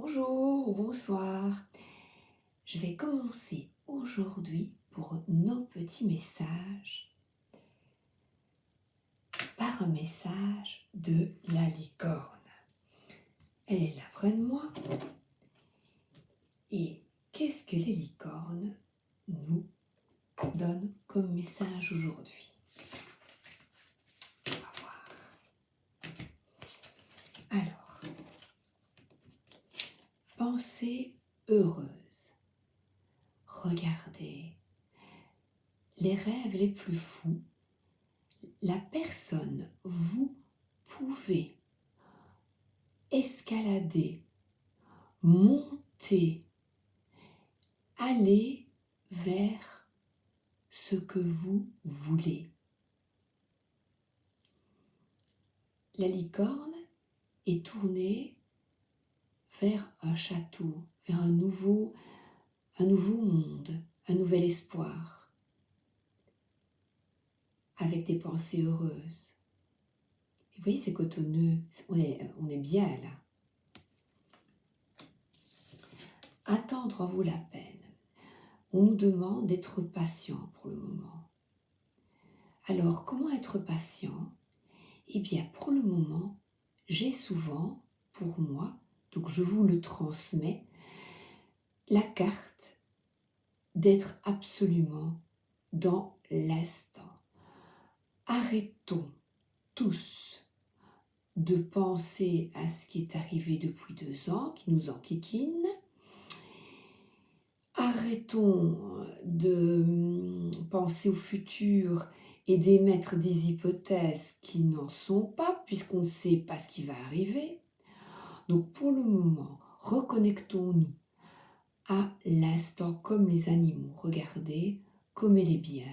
Bonjour ou bonsoir. Je vais commencer aujourd'hui pour nos petits messages par un message de la licorne. Elle est là près de moi. Et qu'est-ce que les licornes nous donnent comme message aujourd'hui? On va voir. Alors, pensée heureuse. Regardez les rêves les plus fous. La personne, vous pouvez escalader, monter, aller vers ce que vous voulez. La licorne est tournée vers un château, vers un nouveau monde, un nouvel espoir, avec des pensées heureuses. Et vous voyez, c'est cotonneux, on est bien là. Attendre vaut la peine. On nous demande d'être patient pour le moment. Alors, comment être patient? Eh bien, pour le moment, j'ai souvent, pour moi, donc je vous le transmets, la carte d'être absolument dans l'instant. Arrêtons tous de penser à ce qui est arrivé depuis 2 ans, qui nous enquiquine. Arrêtons de penser au futur et d'émettre des hypothèses qui n'en sont pas, puisqu'on ne sait pas ce qui va arriver. Donc pour le moment, reconnectons-nous à l'instant comme les animaux. Regardez comme elle est bien,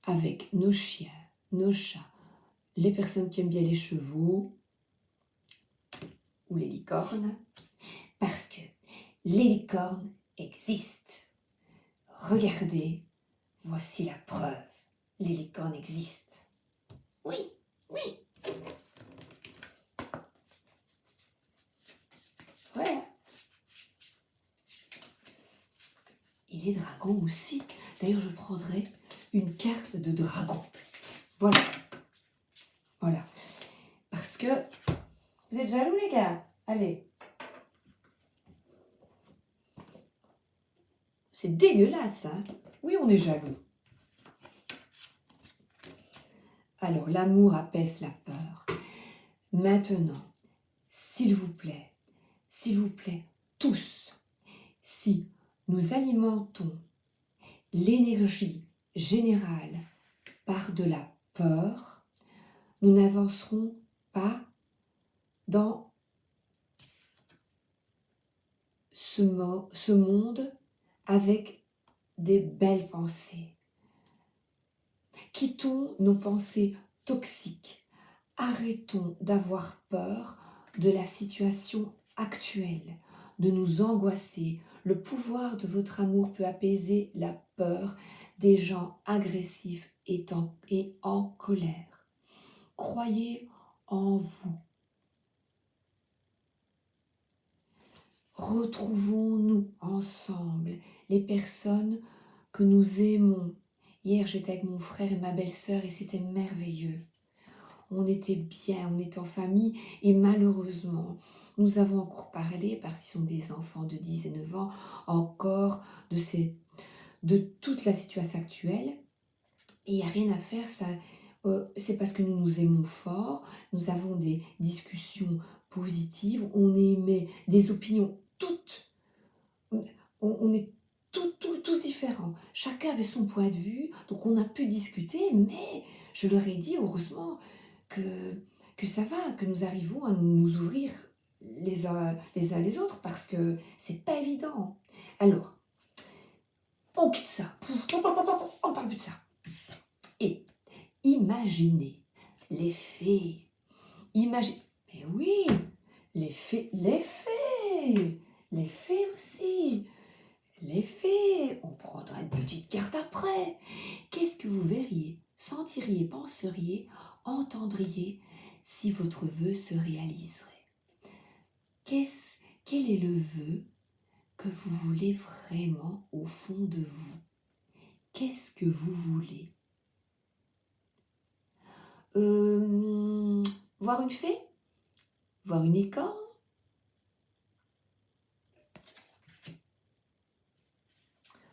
avec nos chiens, nos chats, les personnes qui aiment bien les chevaux ou les licornes, parce que les licornes existent. Regardez, voici la preuve, les licornes existent. Oui, oui. Ouais. Et les dragons aussi. D'ailleurs, je prendrai une carte de dragon. Voilà. Voilà. Parce que... Vous êtes jaloux, les gars? Allez. C'est dégueulasse, hein? Oui, on est jaloux. Alors, l'amour apaise la peur. Maintenant, s'il vous plaît, tous, si nous alimentons l'énergie générale par de la peur, nous n'avancerons pas dans ce monde avec des belles pensées. Quittons nos pensées toxiques. Arrêtons d'avoir peur de la situation actuelle, de nous angoisser. Le pouvoir de votre amour peut apaiser la peur des gens agressifs et en colère. Croyez en vous. Retrouvons-nous ensemble, les personnes que nous aimons. Hier, j'étais avec mon frère et ma belle-sœur et c'était merveilleux. On était bien, on était en famille et malheureusement, nous avons encore parlé, parce qu'ils sont des enfants de 10 et 9 ans, encore de toute la situation actuelle. Et il n'y a rien à faire, c'est parce que nous nous aimons fort, nous avons des discussions positives, on émet des opinions toutes, on est tous différents. Chacun avait son point de vue, donc on a pu discuter, mais je leur ai dit, heureusement, que ça va, que nous arrivons à nous ouvrir les uns les autres, parce que c'est pas évident. Alors, on quitte ça, on parle plus de ça. Et imaginez les fées. Mais oui, les fées aussi. Les fées, on prendra une petite carte après. Qu'est-ce que vous verriez, sentiriez, penseriez, entendriez si votre vœu se réaliserait? quel est le vœu que vous voulez vraiment au fond de vous? Qu'est-ce que vous voulez? Voir une fée? Voir une licorne?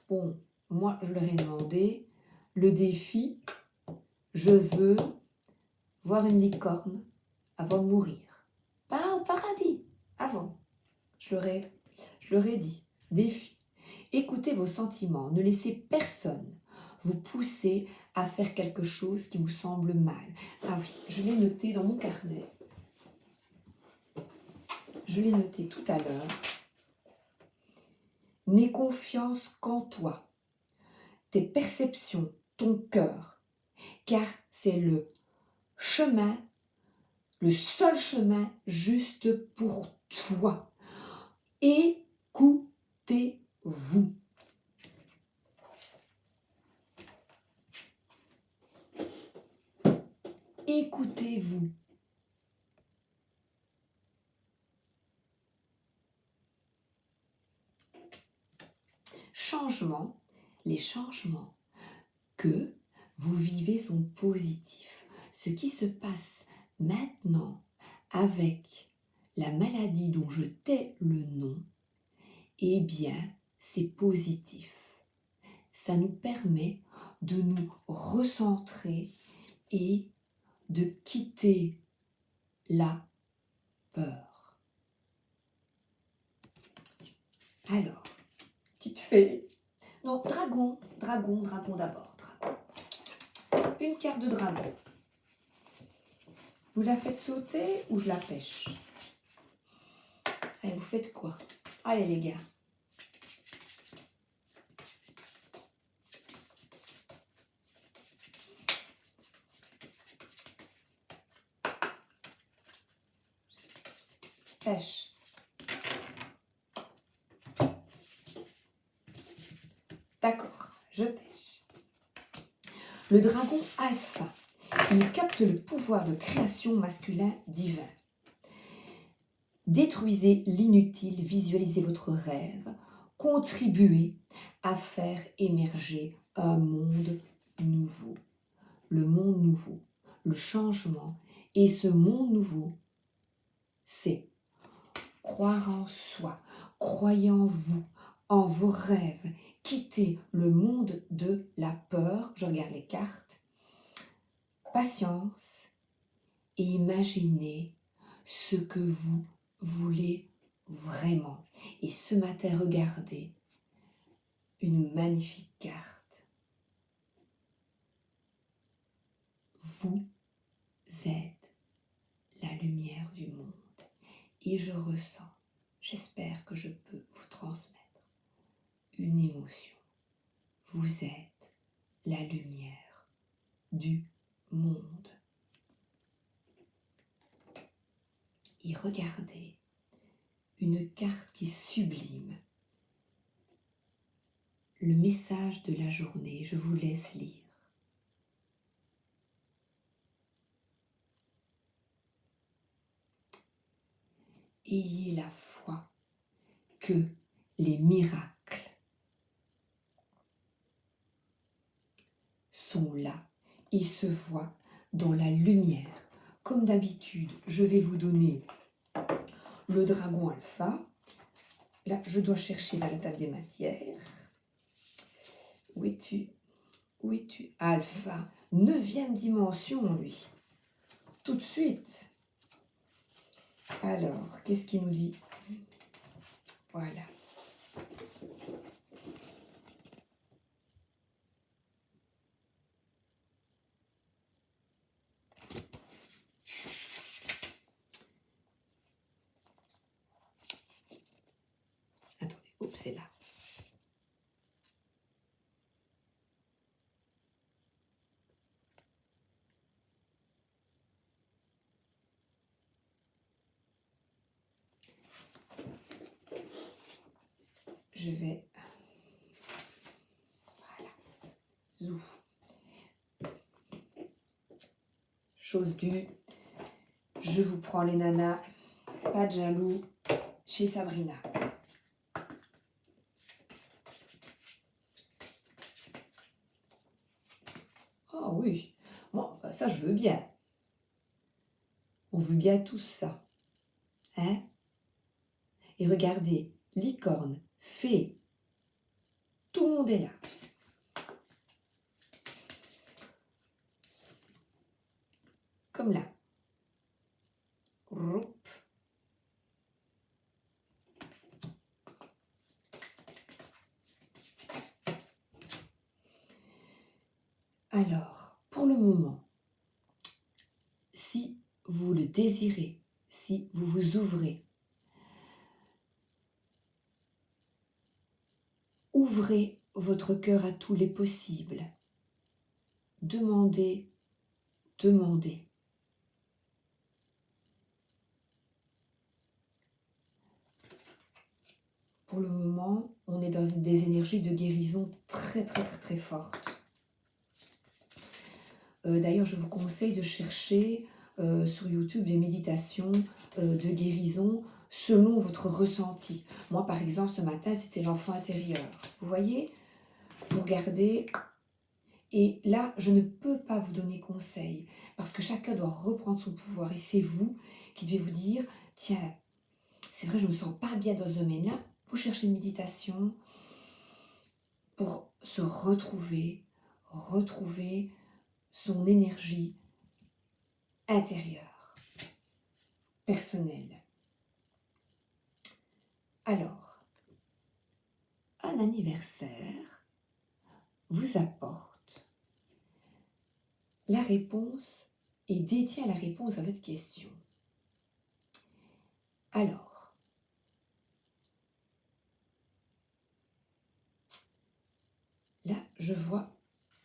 Bon, moi je leur ai demandé le défi, je veux voir une licorne avant de mourir. Pas au paradis, avant. Je leur ai dit, défi, écoutez vos sentiments, ne laissez personne vous pousser à faire quelque chose qui vous semble mal. Ah oui, je l'ai noté dans mon carnet. Je l'ai noté tout à l'heure. N'aie confiance qu'en toi, tes perceptions, ton cœur, car c'est le chemin, le seul chemin juste pour toi. Écoutez-vous. Écoutez-vous. Changement, les changements que vous vivez sont positifs. Ce qui se passe maintenant avec la maladie dont je tais le nom, eh bien, c'est positif. Ça nous permet de nous recentrer et de quitter la peur. Alors, petite fée. Non, dragon d'abord. Dragon. Une carte de dragon. Vous la faites sauter ou je la pêche? Allez, vous faites quoi? Allez les gars. Pêche. D'accord, je pêche. Le dragon alpha, il capte le pouvoir de création masculin divin. Détruisez l'inutile, visualisez votre rêve, contribuez à faire émerger un monde nouveau. Le monde nouveau, le changement. Et ce monde nouveau, c'est croire en soi, croyez en vous, en vos rêves, quittez le monde de la peur, je regarde les cartes, patience et imaginez ce que vous voulez vraiment. Et ce matin, regardez une magnifique carte. Vous êtes la lumière du monde. Et je ressens, j'espère que je peux vous transmettre une émotion. Vous êtes la lumière du monde. Et regardez une carte qui sublime le message de la journée. Je vous laisse lire. Ayez la foi que les miracles sont là. Ils se voient dans la lumière. Comme d'habitude, je vais vous donner le dragon alpha. Là, je dois chercher dans la table des matières. Où es-tu? Où es-tu? Alpha. 9e dimension, lui. Tout de suite. Alors, qu'est-ce qu'il nous dit? Voilà. Attendez, oups, c'est là. Je vais... Voilà. Zouf. Chose due. Je vous prends les nanas. Pas de jaloux chez Sabrina. Oh oui, bon, bah ça je veux bien. On veut bien tout ça. Hein? Et regardez, licorne, fée, tout le monde est là. Comme là. Roup. Alors, pour le moment, si vous le désirez, si vous vous ouvrez, ouvrez votre cœur à tous les possibles. Demandez, demandez. Pour le moment, on est dans des énergies de guérison très très très très fortes. D'ailleurs, je vous conseille de chercher sur YouTube des méditations de guérison selon votre ressenti. Moi, par exemple, ce matin, c'était l'enfant intérieur. Vous voyez? Vous regardez, et là, je ne peux pas vous donner conseil, parce que chacun doit reprendre son pouvoir, et c'est vous qui devez vous dire, tiens, c'est vrai, je ne me sens pas bien dans ce domaine-là. Vous cherchez une méditation pour se retrouver son énergie intérieure, personnelle. Alors, un anniversaire vous apporte la réponse et détient la réponse à votre question. Alors, là, je vois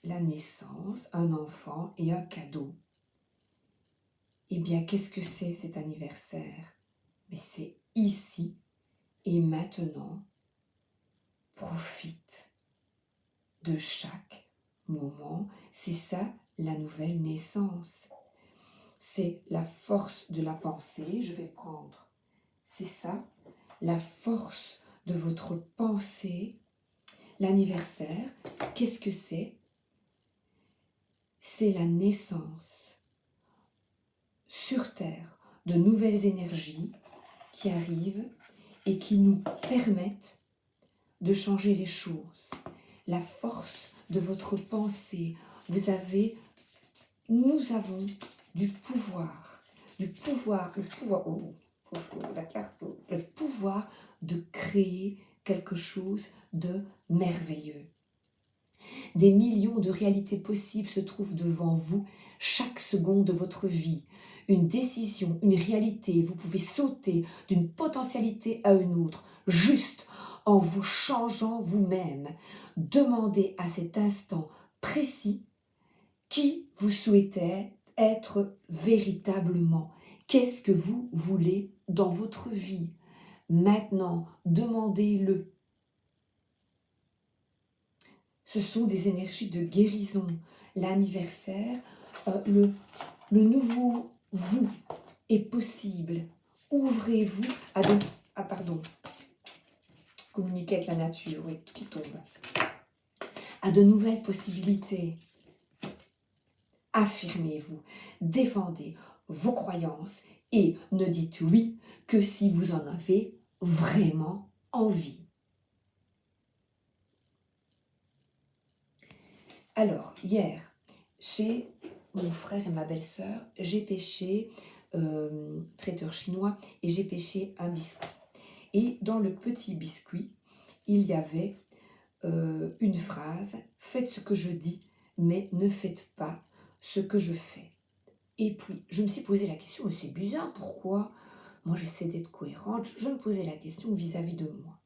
la naissance, un enfant et un cadeau. Eh bien, qu'est-ce que c'est cet anniversaire? Mais c'est ici et maintenant. Profite de chaque moment. C'est ça, la nouvelle naissance. C'est la force de la pensée. Je vais prendre, c'est ça, la force de votre pensée. L'anniversaire, qu'est-ce que c'est? C'est la naissance sur Terre de nouvelles énergies qui arrivent et qui nous permettent de changer les choses. La force de votre pensée. Nous avons du pouvoir. Le pouvoir de créer quelque chose de merveilleux. Des millions de réalités possibles se trouvent devant vous chaque seconde de votre vie. Une décision, une réalité, vous pouvez sauter d'une potentialité à une autre, juste en vous changeant vous-même. Demandez à cet instant précis qui vous souhaitez être véritablement. Qu'est-ce que vous voulez dans votre vie? Maintenant, demandez-le. Ce sont des énergies de guérison. L'anniversaire, le nouveau vous est possible. Ouvrez-vous à de... Ah pardon. Communiquer avec la nature, oui, tout qui tombe. À de nouvelles possibilités. Affirmez-vous, défendez vos croyances et ne dites oui que si vous en avez vraiment envie. Alors, hier, chez mon frère et ma belle-sœur, j'ai pêché traiteur chinois et j'ai pêché un biscuit. Et dans le petit biscuit, il y avait une phrase « Faites ce que je dis, mais ne faites pas ce que je fais ». Et puis, je me suis posé la question, mais c'est bizarre, pourquoi? Moi, j'essaie d'être cohérente, je me posais la question vis-à-vis de moi.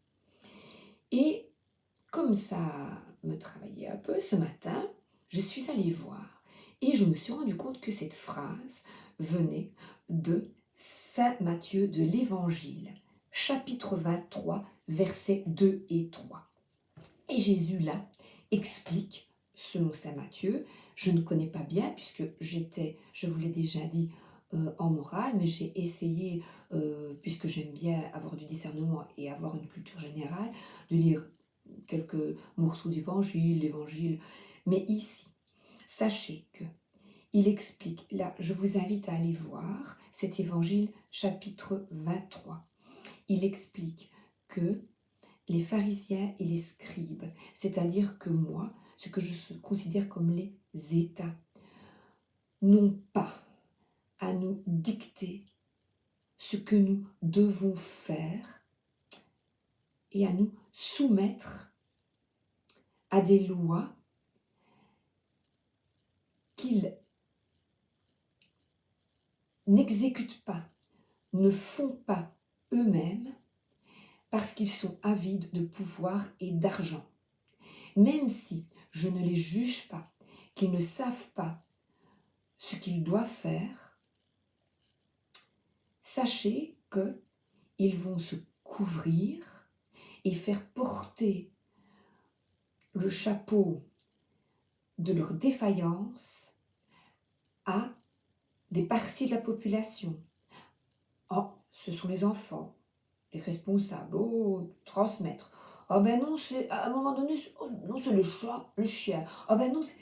Et comme ça me travaillait un peu ce matin, je suis allée voir et je me suis rendu compte que cette phrase venait de Saint Matthieu de l'Évangile, chapitre 23, versets 2 et 3. Et Jésus là explique, selon Saint Matthieu, je ne connais pas bien puisque je vous l'ai déjà dit, en morale, mais j'ai essayé, puisque j'aime bien avoir du discernement et avoir une culture générale, de lire quelques morceaux d'évangile, l'évangile. Mais ici, sachez que il explique, là, je vous invite à aller voir cet évangile chapitre 23. Il explique que les pharisiens et les scribes, c'est-à-dire que moi, ce que je considère comme les États, n'ont pas à nous dicter ce que nous devons faire et à nous soumettre à des lois qu'ils n'exécutent pas, ne font pas eux-mêmes parce qu'ils sont avides de pouvoir et d'argent. Même si je ne les juge pas, qu'ils ne savent pas ce qu'ils doivent faire, sachez qu'ils vont se couvrir et faire porter le chapeau de leur défaillance à des parties de la population. Oh, ce sont les enfants, les responsables, oh, transmettre. Oh ben non, c'est à un moment donné, oh, non, c'est le chat, le chien. Oh ben non, c'est...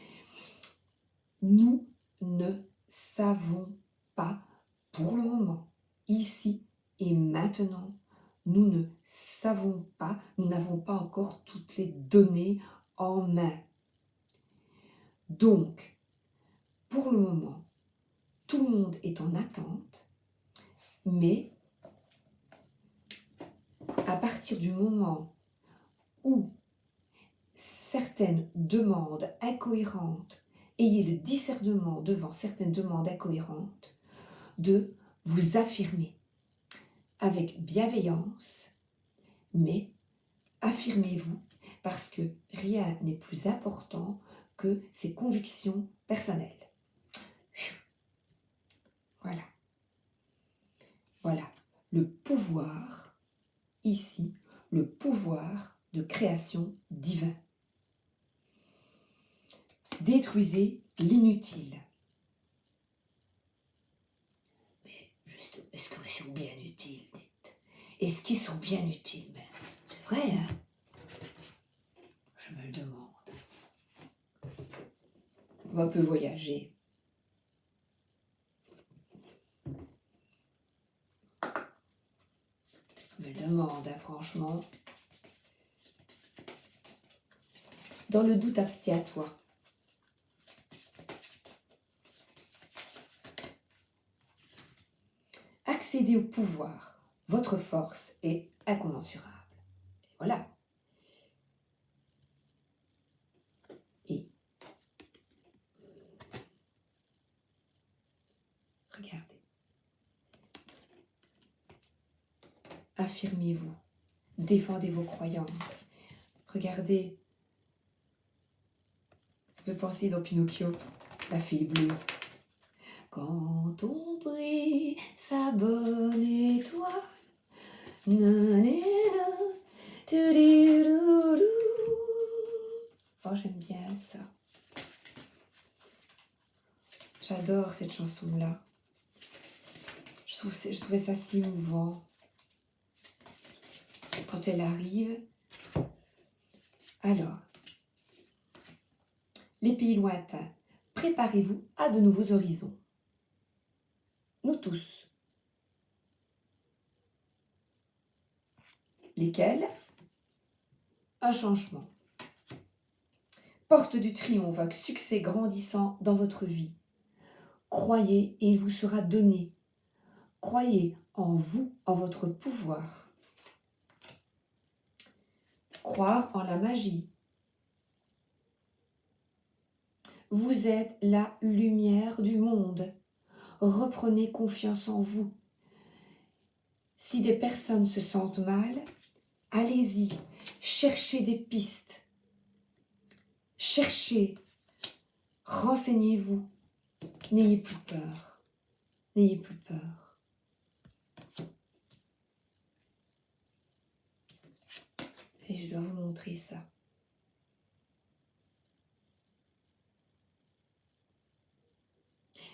Nous ne savons pas pour le moment, ici et maintenant, nous ne savons pas, nous n'avons pas encore toutes les données en main. Donc, pour le moment, tout le monde est en attente, mais à partir du moment où certaines demandes incohérentes, ayez le discernement devant certaines demandes incohérentes, de vous affirmer avec bienveillance, mais affirmez-vous parce que rien n'est plus important que ses convictions personnelles. Voilà. Voilà. Le pouvoir, ici, le pouvoir de création divin. Détruisez l'inutile. Mais juste, est-ce qu'ils sont bien utiles, dites? Est-ce qu'ils sont bien utiles? Ben, c'est vrai, hein? Je me le demande. On va un peu voyager. Je me le demande, hein, franchement. Dans le doute, abstiens-toi. Accédez au pouvoir. Votre force est incommensurable. Et voilà. Et regardez. Affirmez-vous. Défendez vos croyances. Regardez. Ça peut penser dans Pinocchio, la fille bleue. Quand on brille sa bonne étoile, nanana, tudidoudou. Oh, j'aime bien ça. J'adore cette chanson-là. Je trouvais ça si émouvant. Quand elle arrive. Alors, les pays lointains, préparez-vous à de nouveaux horizons. Nous tous. Lesquels? Un changement. Porte du triomphe, succès grandissant dans votre vie. Croyez et il vous sera donné. Croyez en vous, en votre pouvoir. Croire en la magie. Vous êtes la lumière du monde. Reprenez confiance en vous. Si des personnes se sentent mal, allez-y, cherchez des pistes. Cherchez, renseignez-vous. N'ayez plus peur. N'ayez plus peur. Et je dois vous montrer ça.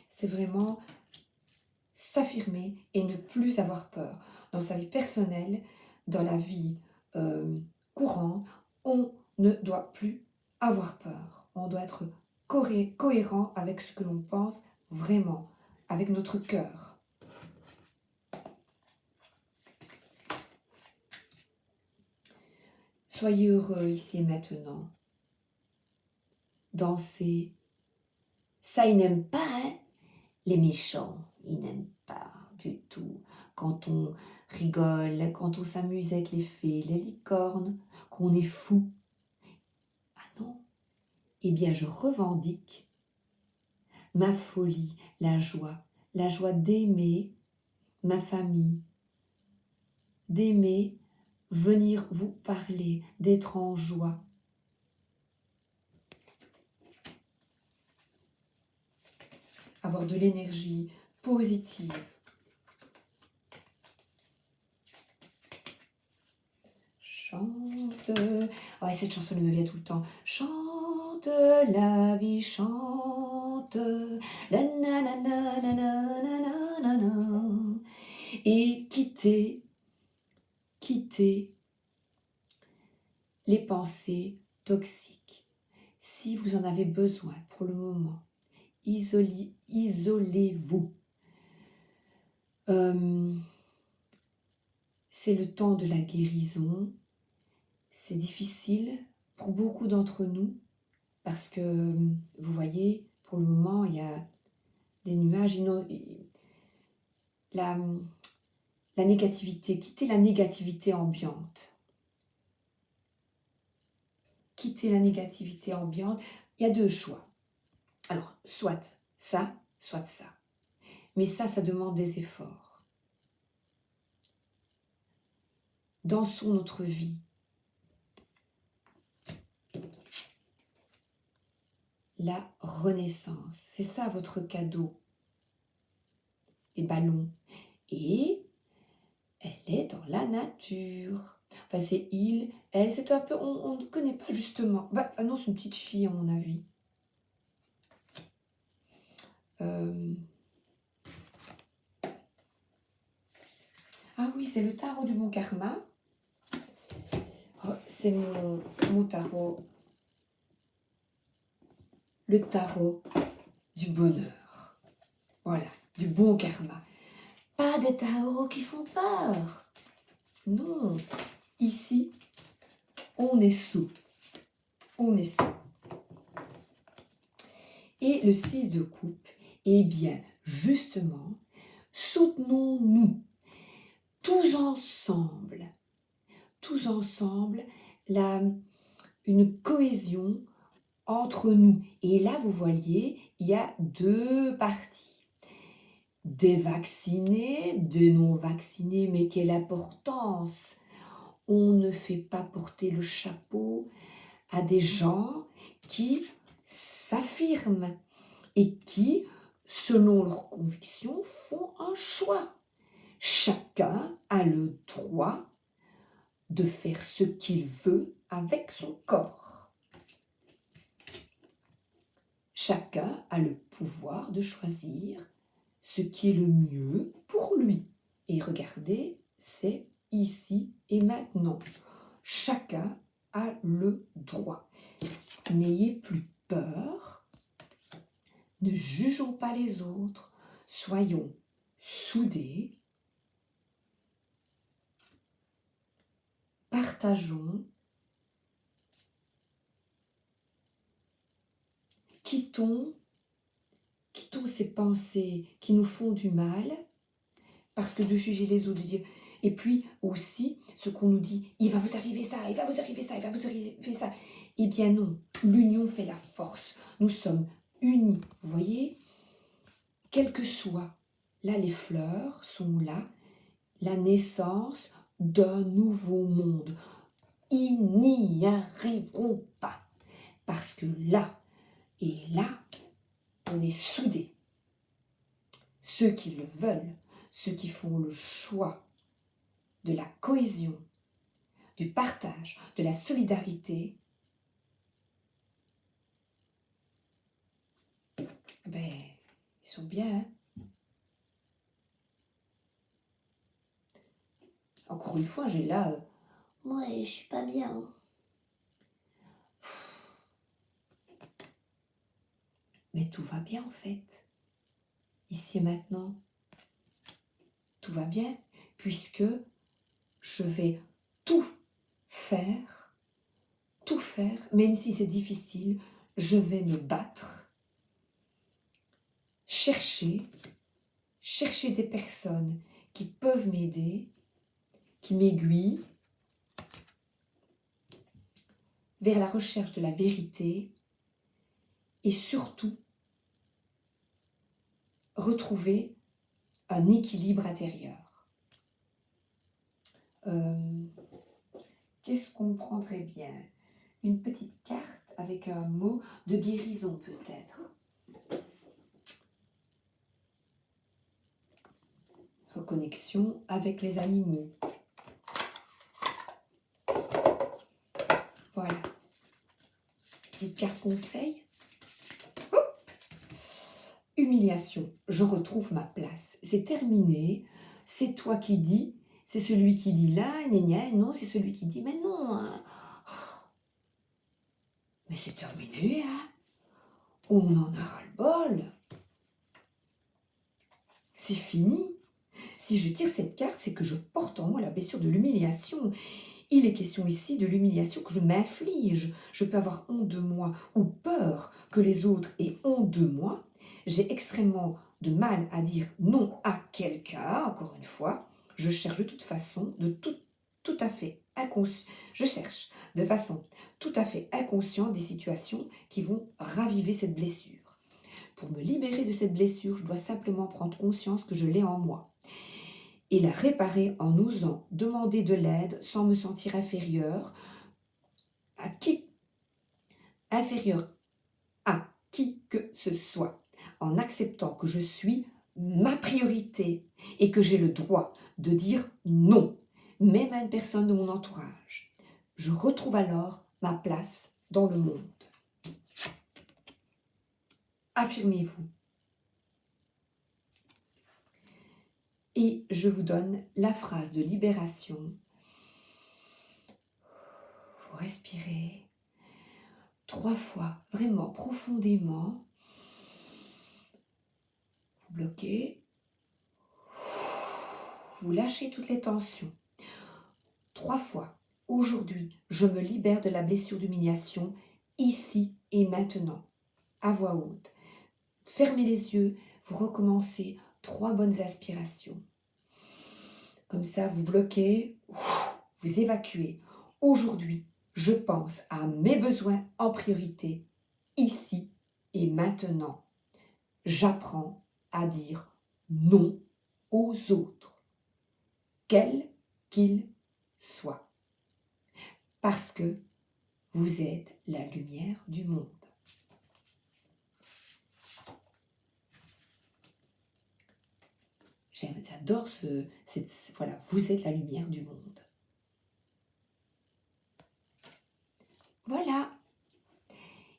C'est vraiment, s'affirmer et ne plus avoir peur. Dans sa vie personnelle, dans la vie courante, on ne doit plus avoir peur. On doit être cohérent avec ce que l'on pense vraiment, avec notre cœur. Soyez heureux ici et maintenant. Dansez. Ça, ils n'aiment pas, hein? Les méchants, ils n'aiment pas du tout. Quand on rigole, quand on s'amuse avec les fées, les licornes, qu'on est fou. Ah non. Eh bien, je revendique ma folie, la joie d'aimer ma famille, d'aimer venir vous parler, d'être en joie. Avoir de l'énergie positive. Chante. Ouais, cette chanson me vient tout le temps. Chante la vie, chante. La na na na na na na na na. Et quittez les pensées toxiques. Si vous en avez besoin pour le moment, isolez-vous. C'est le temps de la guérison. C'est difficile pour beaucoup d'entre nous parce que, vous voyez, pour le moment, il y a des nuages. La négativité, quittez la négativité ambiante. Quitter la négativité ambiante, il y a deux choix. Alors, soit ça, soit ça. Mais ça demande des efforts. Dansons notre vie. La renaissance, c'est ça votre cadeau. Les ballons. Et elle est dans la nature. Enfin, c'est il, elle, c'est un peu, on ne connaît pas justement. Bah, non, c'est une petite fille à mon avis. Ah oui, c'est le tarot du bon karma. Oh, c'est mon tarot. Le tarot du bonheur. Voilà, du bon karma. Pas des tarots qui font peur. Non, ici, on est sous. On est sous. Et le 6 de coupe, eh bien, justement, soutenons-nous tous ensemble, une cohésion entre nous. Et là, vous voyez, il y a deux parties. Des vaccinés, des non-vaccinés, mais quelle importance! On ne fait pas porter le chapeau à des gens qui s'affirment et qui, selon leurs convictions, font un choix. Chacun a le droit de faire ce qu'il veut avec son corps. Chacun a le pouvoir de choisir ce qui est le mieux pour lui. Et regardez, c'est ici et maintenant. Chacun a le droit. N'ayez plus peur. Ne jugeons pas les autres. Soyons soudés. Partageons. Quittons ces pensées qui nous font du mal, parce que de juger les autres, de dire, et puis aussi ce qu'on nous dit, il va vous arriver ça, il va vous arriver ça, il va vous arriver ça. Eh bien non, l'union fait la force. Nous sommes unis, vous voyez, quel que soit. Là, les fleurs sont là, la naissance d'un nouveau monde. Ils n'y arriveront pas, parce que là et là, on est soudés. Ceux qui le veulent, ceux qui font le choix de la cohésion, du partage, de la solidarité, ben, ils sont bien, hein? Encore une fois, j'ai là, ouais, je suis pas bien. Mais tout va bien en fait. Ici et maintenant, tout va bien, puisque je vais tout faire, même si c'est difficile, je vais me battre, chercher des personnes qui peuvent m'aider, qui m'aiguillent vers la recherche de la vérité et surtout retrouver un équilibre intérieur. Qu'est-ce qu'on prendrait bien? Une petite carte avec un mot de guérison peut-être. Reconnexion avec les animaux. Voilà. Petite carte conseil. Hop. Humiliation. Je retrouve ma place. C'est terminé. C'est toi qui dis. C'est celui qui dit là, gna gna. Non, c'est celui qui dit mais non. Hein. Mais c'est terminé. Hein. On en a ras-le-bol. C'est fini. Si je tire cette carte, c'est que je porte en moi la blessure de l'humiliation. Il est question ici de l'humiliation que je m'inflige. Je peux avoir honte de moi ou peur que les autres aient honte de moi. J'ai extrêmement de mal à dire non à quelqu'un, encore une fois. Je cherche de toute façon, tout à fait inconscient. Je cherche de façon tout à fait inconsciente des situations qui vont raviver cette blessure. Pour me libérer de cette blessure, je dois simplement prendre conscience que je l'ai en moi et la réparer en osant demander de l'aide sans me sentir inférieure à qui que ce soit, en acceptant que je suis ma priorité et que j'ai le droit de dire non, même à une personne de mon entourage. Je retrouve alors ma place dans le monde. Affirmez-vous. Et je vous donne la phrase de libération. Vous respirez 3 fois, vraiment profondément. Vous bloquez. Vous lâchez toutes les tensions. 3 fois. Aujourd'hui, je me libère de la blessure d'humiliation, ici et maintenant. À voix haute. Fermez les yeux, vous recommencez 3 bonnes aspirations. Comme ça, vous bloquez, vous évacuez. Aujourd'hui, je pense à mes besoins en priorité, ici et maintenant. J'apprends à dire non aux autres, quels qu'ils soient, parce que vous êtes la lumière du monde. J'adore voilà, vous êtes la lumière du monde. Voilà.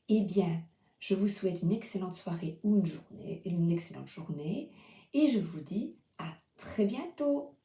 Eh bien, je vous souhaite une excellente soirée ou une excellente journée, et je vous dis à très bientôt.